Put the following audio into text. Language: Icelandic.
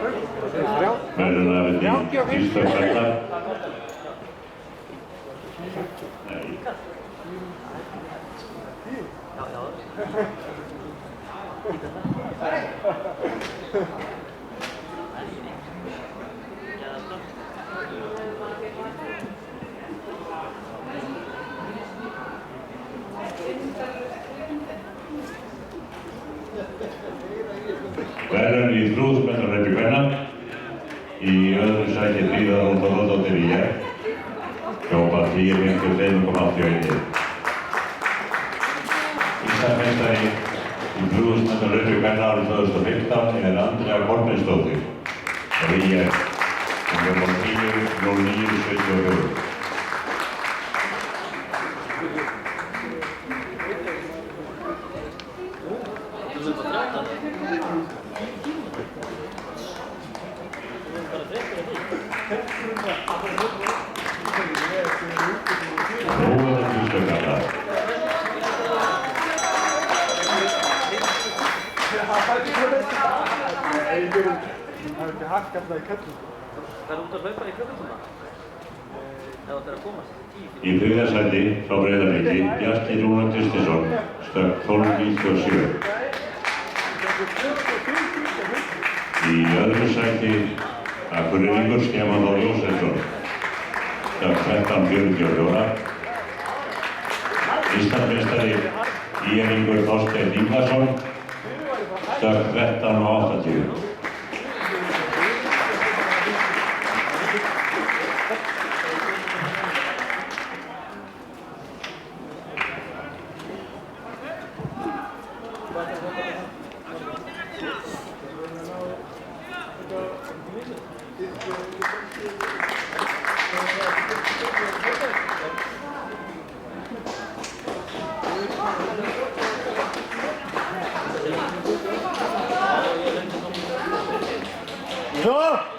Verðlaunafinn í Ísland karla. Verðlaun í 1000 metra hlaupi kvenna. Í öðru sæti Fríða Rún Þórðardóttir í hljópa 10:52,81. Íslandsmeistari í 1000 metra hlaupi kvenna árið 2015 Andrea Kornesdóttir og í hljópa 10:09,74. Það ekki hakk alltaf í kallum. Það út að hlaupa í klukkutíma? Eða það komast? Í þriðja sæti frá Breiðabliki Bjarki Rúnar Kristinsson stökk 12:97. Í öðru sæti Akureyringur Stefán Þór Jósefsson stökk 13:44. Íslandsmeistari ÍR-ingur Þorsteinn Ingvarsson stökk 13:80. Ja!